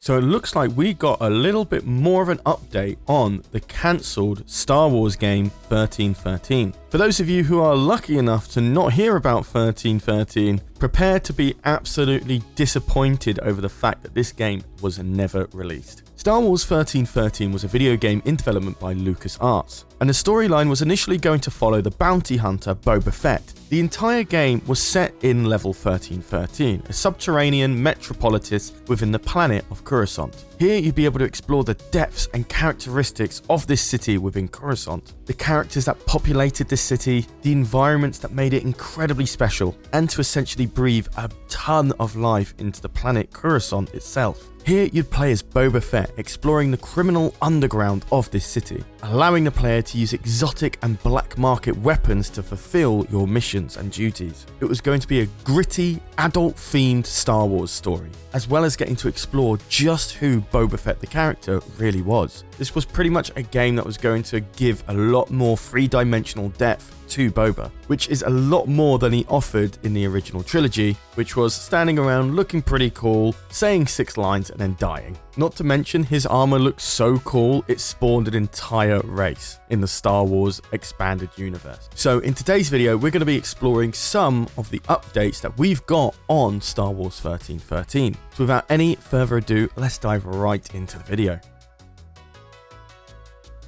So it looks like we got a little bit more of an update on the cancelled Star Wars game 1313. For those of you who are lucky enough to not hear about 1313, prepare to be absolutely disappointed over the fact that this game was never released. Star Wars 1313 was a video game in development by LucasArts, and the storyline was initially going to follow the bounty hunter Boba Fett. The entire game was set in level 1313, a subterranean metropolis within the planet of Coruscant. Here you'd be able to explore the depths and characteristics of this city within Coruscant, the characters that populated this city, the environments that made it incredibly special, and to essentially breathe a ton of life into the planet Coruscant itself. Here you'd play as Boba Fett, exploring the criminal underground of this city, allowing the player to use exotic and black market weapons to fulfill your missions and duties. It was going to be a gritty, adult-themed Star Wars story, as well as getting to explore just who Boba Fett the character really was. This was pretty much a game that was going to give a lot more three-dimensional depth to Boba, which is a lot more than he offered in the original trilogy, which was standing around looking pretty cool, saying 6 lines and then dying. Not to mention his armor looks so cool it spawned an entire race in the Star Wars expanded universe. So in today's video we're going to be exploring some of the updates that we've got on Star Wars 1313. So without any further ado, let's dive right into the video.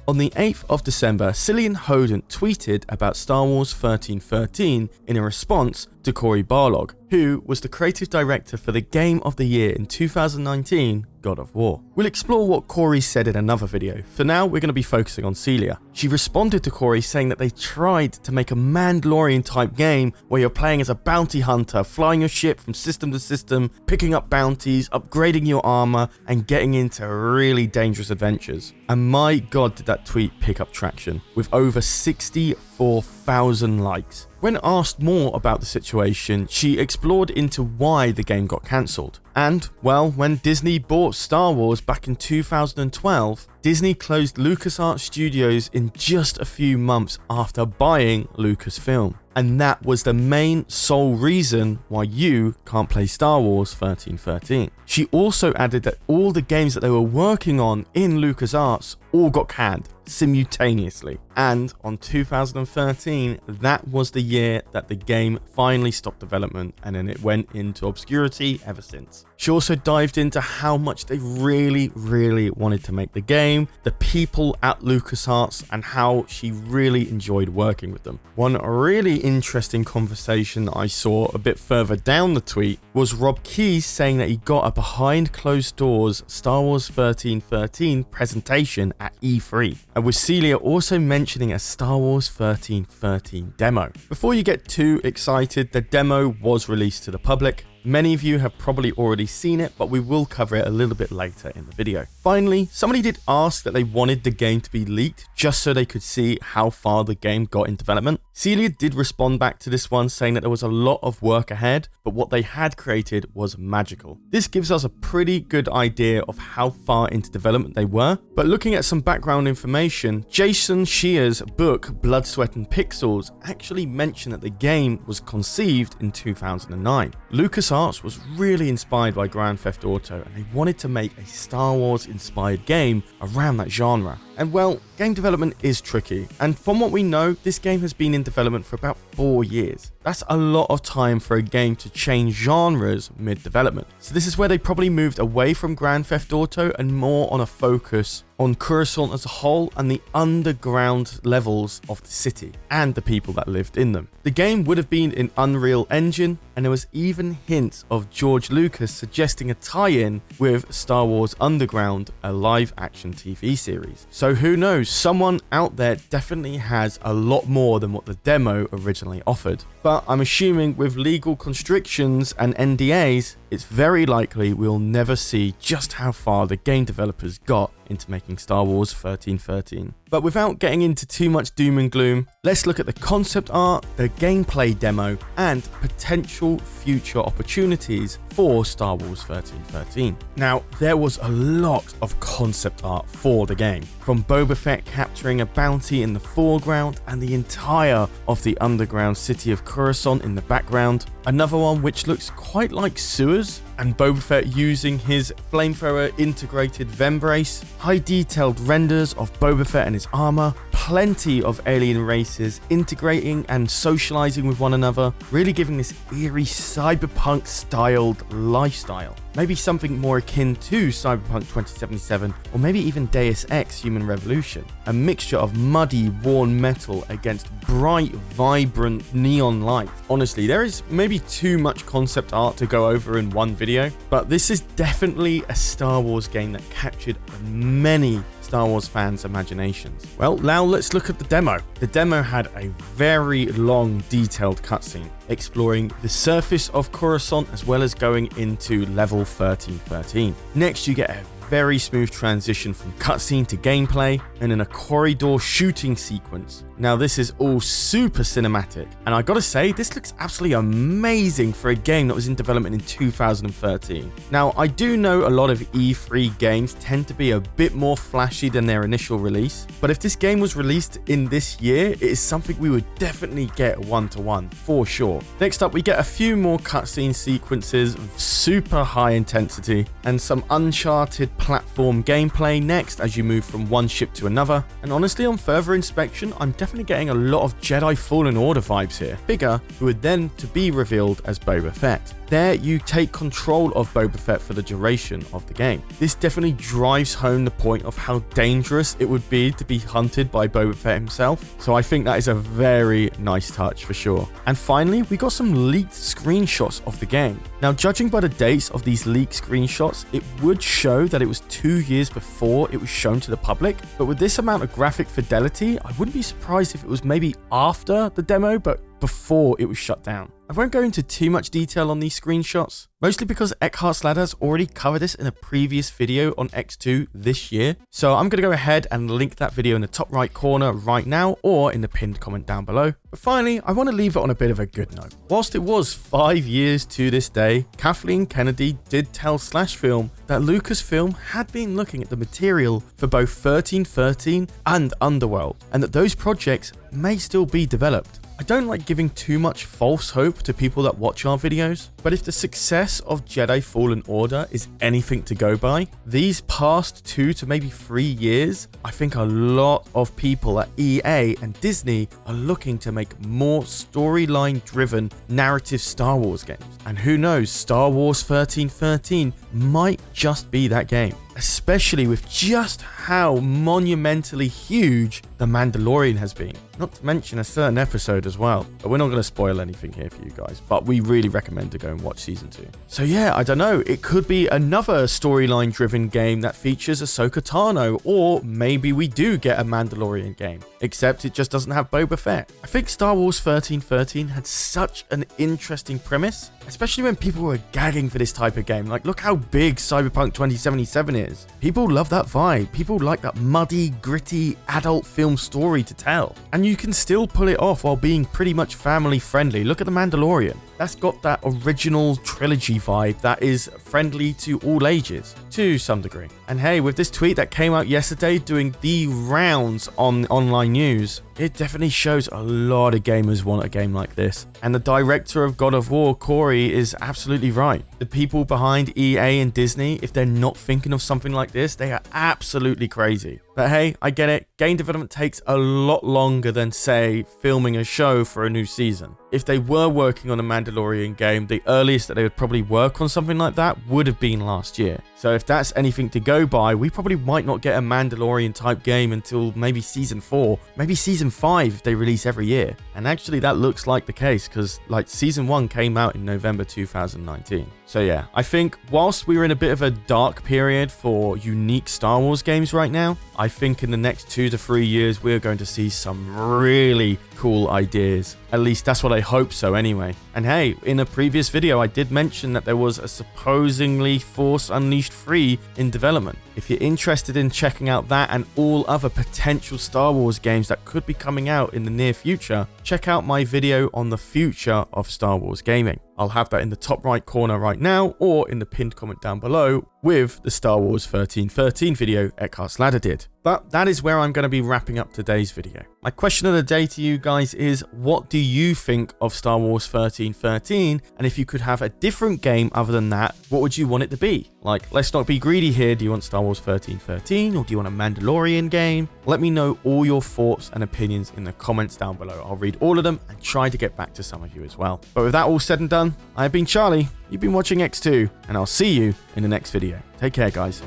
On the 8th of December, Cillian Hodent tweeted about Star Wars 1313 in a response to Cory Barlog, who was the creative director for the Game of the Year in 2019, God of War. We'll explore what Cory said in another video. For now, we're going to be focusing on Celia. She responded to Cory saying that they tried to make a Mandalorian type game where you're playing as a bounty hunter, flying your ship from system to system, picking up bounties, upgrading your armor, and getting into really dangerous adventures. And my god did that tweet pick up traction, with over 64,000 likes. When asked more about the situation, she explored into why the game got cancelled. And, well, when Disney bought Star Wars back in 2012, Disney closed LucasArts Studios in just a few months after buying Lucasfilm. And that was the main sole reason why you can't play Star Wars 1313. She also added that all the games that they were working on in LucasArts all got canned simultaneously. And on 2013, that was the year that the game finally stopped development, and then it went into obscurity ever since. She also dived into how much they really wanted to make the game, the people at LucasArts, and how she really enjoyed working with them. One really interesting conversation that I saw a bit further down the tweet was Rob Keyes saying that he got a behind closed doors Star Wars 1313 presentation at E3, and with Celia also mentioning a Star Wars 1313 demo. Before you get too excited, the demo was released to the public. Many of you have probably already seen it, but we will cover it a little bit later in the video. Finally, somebody did ask that they wanted the game to be leaked just so they could see how far the game got in development. Celia did respond back to this one saying that there was a lot of work ahead, but what they had created was magical. This gives us a pretty good idea of how far into development they were, but looking at some background information, Jason Scheer's book Blood, Sweat and Pixels actually mentioned that the game was conceived in 2009. LucasArts was really inspired by Grand Theft Auto, and they wanted to make a Star Wars inspired game around that genre. And well, game development is tricky, and from what we know, this game has been in development for about 4 years. That's a lot of time for a game to change genres mid-development. So this is where they probably moved away from Grand Theft Auto and more on a focus on Coruscant as a whole and the underground levels of the city and the people that lived in them. The game would have been in Unreal Engine, and there was even hints of George Lucas suggesting a tie-in with Star Wars Underground, a live-action TV series. So who knows, someone out there definitely has a lot more than what the demo originally offered. But I'm assuming with legal constrictions and NDAs, it's very likely we'll never see just how far the game developers got into making Star Wars 1313. But without getting into too much doom and gloom, let's look at the concept art, the gameplay demo, and potential future opportunities for Star Wars 1313. Now, there was a lot of concept art for the game, from Boba Fett capturing a bounty in the foreground and the entire of the underground city of Coruscant in the background. Another one which looks quite like sewers and Boba Fett using his flamethrower integrated Vembrace, high detailed renders of Boba Fett and his armor, plenty of alien races integrating and socializing with one another, really giving this eerie cyberpunk styled lifestyle. Maybe something more akin to Cyberpunk 2077, or maybe even Deus Ex Human Revolution. A mixture of muddy, worn metal against bright, vibrant neon light. Honestly, there is maybe too much concept art to go over in one video, but this is definitely a Star Wars game that captured many Star Wars fans' imaginations. Well, now let's look at the demo. The demo had a very long, detailed cutscene exploring the surface of Coruscant as well as going into level 1313. Next, you get a very smooth transition from cutscene to gameplay and in a corridor shooting sequence. Now this is all super cinematic, and I gotta say, this looks absolutely amazing for a game that was in development in 2013. Now I do know a lot of E3 games tend to be a bit more flashy than their initial release, but if this game was released in this year, it is something we would definitely get one-to-one for sure. Next up, we get a few more cutscene sequences of super high intensity and some Uncharted platform gameplay next as you move from one ship to another, and honestly, on further inspection, I'm definitely getting a lot of Jedi Fallen Order vibes here. Bigger, who are then to be revealed as Boba Fett. There, you take control of Boba Fett for the duration of the game. This definitely drives home the point of how dangerous it would be to be hunted by Boba Fett himself, so I think that is a very nice touch for sure. And finally, we got some leaked screenshots of the game. Now, judging by the dates of these leaked screenshots, it would show that it was 2 years before it was shown to the public, but with this amount of graphic fidelity, I wouldn't be surprised if it was maybe after the demo, but before it was shut down. I won't go into too much detail on these screenshots, mostly because Eckhartsladder's already covered this in a previous video on EcksToo this year, so I'm going to go ahead and link that video in the top right corner right now or in the pinned comment down below. But finally, I want to leave it on a bit of a good note. Whilst it was 5 years to this day, Kathleen Kennedy did tell Slashfilm that Lucasfilm had been looking at the material for both 1313 and Underworld, and that those projects may still be developed. I don't like giving too much false hope to people that watch our videos, but if the success of Jedi Fallen Order is anything to go by, these past 2 to maybe 3 years, I think a lot of people at EA and Disney are looking to make more storyline driven narrative Star Wars games. And who knows, Star Wars 1313 might just be that game. Especially with just how monumentally huge The Mandalorian has been. Not to mention a certain episode as well. But we're not going to spoil anything here for you guys, but we really recommend to go and watch season 2. So yeah, I don't know, it could be another storyline driven game that features Ahsoka Tano, or maybe we do get a Mandalorian game, except it just doesn't have Boba Fett. I think Star Wars 1313 had such an interesting premise, especially when people were gagging for this type of game. Like, look how big Cyberpunk 2077 is. People love that vibe. People like that muddy, gritty, adult film story to tell. And you can still pull it off while being pretty much family friendly. Look at The Mandalorian. That's got that original trilogy vibe that is friendly to all ages, to some degree. And hey, with this tweet that came out yesterday doing the rounds on online news, it definitely shows a lot of gamers want a game like this. And the director of God of War, Corey, is absolutely right. The people behind EA and Disney, if they're not thinking of something like this, they are absolutely crazy. But hey, I get it. Game development takes a lot longer than, say, filming a show for a new season. If they were working on a Mandalorian game, the earliest that they would probably work on something like that would have been last year. So if that's anything to go by, we probably might not get a Mandalorian type game until maybe season 4, maybe season 5 if they release every year. And actually that looks like the case, because like season 1 came out in November 2019. So yeah, I think whilst we're in a bit of a dark period for unique Star Wars games right now, I think in the next 2 to 3 years, we're going to see some really cool ideas. At least that's what I hope so anyway. And hey, in a previous video, I did mention that there was a supposedly Force Unleashed 3 in development. If you're interested in checking out that and all other potential Star Wars games that could be coming out in the near future, check out my video on the future of Star Wars gaming. I'll have that in the top right corner right now or in the pinned comment down below with the Star Wars 1313 video Eckhartsladder did. But that is where I'm going to be wrapping up today's video. My question of the day to you guys is, what do you think of Star Wars 1313? And if you could have a different game other than that, what would you want it to be? Like, let's not be greedy here. Do you want Star Wars 1313 or do you want a Mandalorian game? Let me know all your thoughts and opinions in the comments down below. I'll read all of them and try to get back to some of you as well. But with that all said and done, I've been Charlie, you've been watching EcksToo, and I'll see you in the next video. Take care, guys.